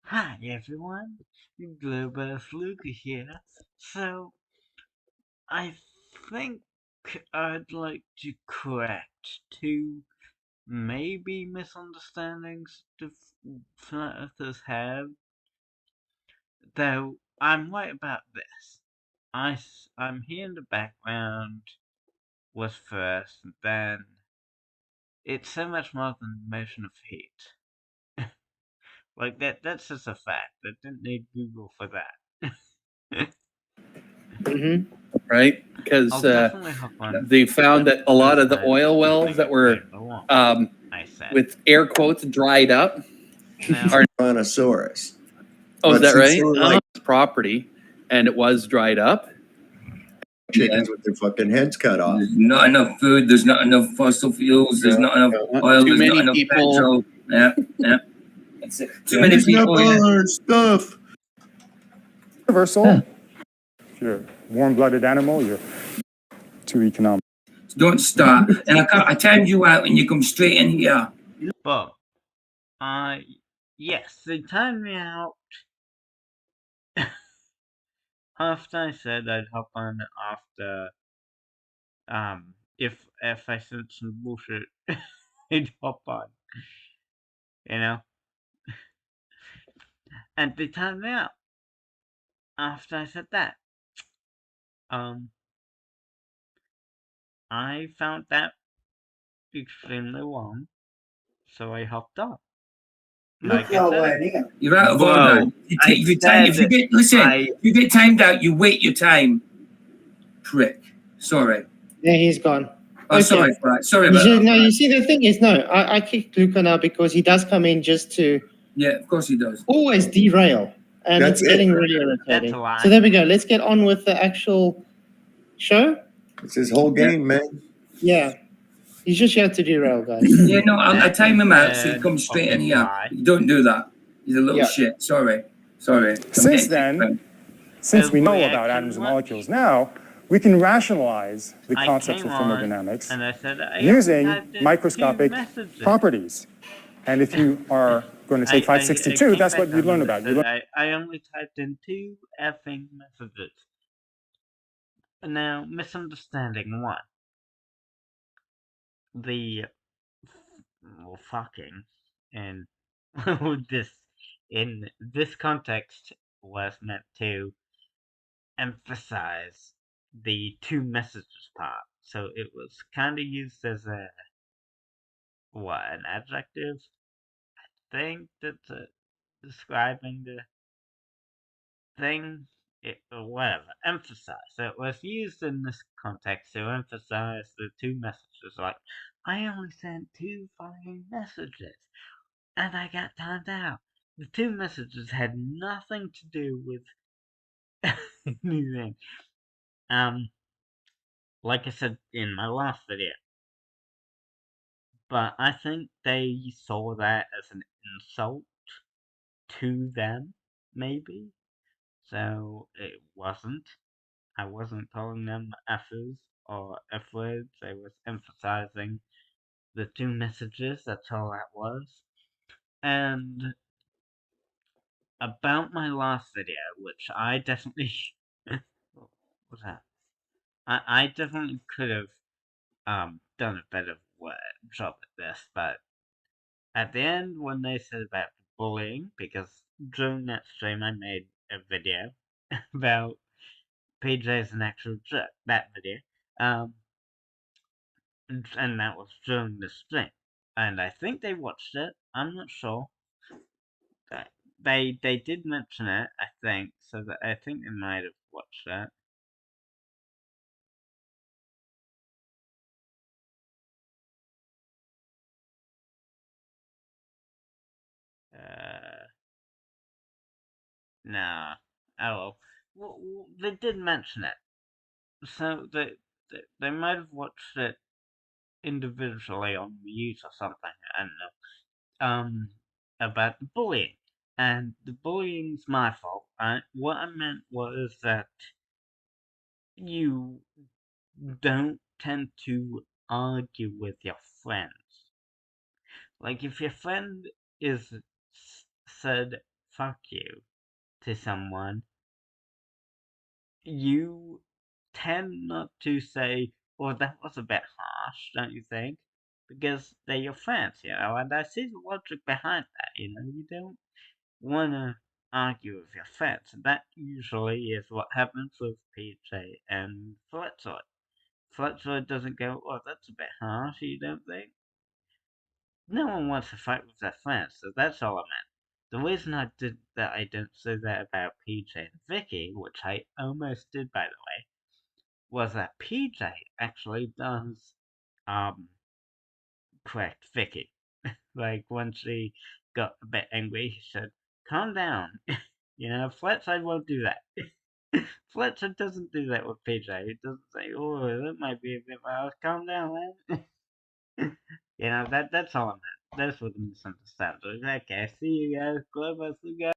Hi everyone, Globus Luca here. So, I think I'd like to correct two maybe misunderstandings the flat earthers have, though I'm right about this. I'm here in the background was first, and then it's so much more than motion of heat. Like that's just a fact. I didn't need Google for that. Right? Because on they found that a lot of the oil wells that were, with air quotes, dried up are Brontosaurus. Oh, is But that since right? they were like Property, and it was dried up. chickens with their fucking heads cut off. There's not enough food. There's not enough fossil fuels. There's not enough oil. Too There's many not enough people. petrol. Yeah. That's it. Too many people. All our stuff. Universal. If you're a warm-blooded animal, you're too economic. Don't start. And I timed you out, and you come straight in here. But, yes, they timed me out after I said I'd hop on after, if I said some bullshit, I'd hop on, you know? And they timed me out after I said that. I found that extremely wrong, so I hopped on. Like You're out of order. If you get timed out, you wait your time. Prick. Sorry. Yeah, he's gone. Oh, sorry, right. Sorry about that. No, you see, the thing is, no, I kicked Luca now because he does come in just to Yeah, of course he does. always derail. And That's it's it. getting really irritating. That's a lie. So there we go. Let's get on with the actual show. It's his whole game, man. Yeah. He's just here to derail, guys. Yeah, no, I time him out so he comes straight in here. You don't do that. He's a little shit. Sorry. Since then, since we know about atoms and molecules now, we can rationalize the concepts of thermodynamics and I said, using microscopic properties. And if you are going to take 562, that's what you learn about. I only typed in two effing messages. Now, misunderstanding one. The fucking in this context was meant to emphasize the two messages part. So it was kind of used as an adjective? I think that's describing the thing. Whatever. Emphasize. So it was used in this context to emphasize the two messages. Like, I only sent two fucking messages, and I got timed out. The two messages had nothing to do with anything. Like I said in my last video. But I think they saw that as an insult to them, maybe. So it wasn't. I wasn't calling them F's or F words. I was emphasizing the two messages. That's all that was. And about my last video, which I definitely what was that? I definitely could have done a better job at this, but at the end when they said about bullying, because during that stream I made a video about PJ's an actual jerk, that video, and that was during the stream, and I think they watched it. I'm not sure. They did mention it, I think, so that I think they might have watched it. Nah. Oh well. They did mention it, so they might have watched it individually on mute or something. I don't know. About the bullying, and the bullying's my fault. What I meant was that you don't tend to argue with your friends. Like if your friend is said fuck you to someone, you tend not to say, well, that was a bit harsh, don't you think? Because they're your friends, and I see the logic behind that, you don't want to argue with your friends, and that usually is what happens with PJ and Fletcher. Fletcher doesn't go, oh, that's a bit harsh, you don't think? No one wants to fight with their friends, so that's all I meant. The reason I don't say that about PJ and Vicky, which I almost did by the way, was that PJ actually does correct Vicky. Like when she got a bit angry, he said, calm down. Fletcher won't do that. Fletcher doesn't do that with PJ. He doesn't say, oh, that might be a bit loud. Calm down, man. That's all I meant. Those were the misunderstandings. Okay, see you guys. Glad I see you guys.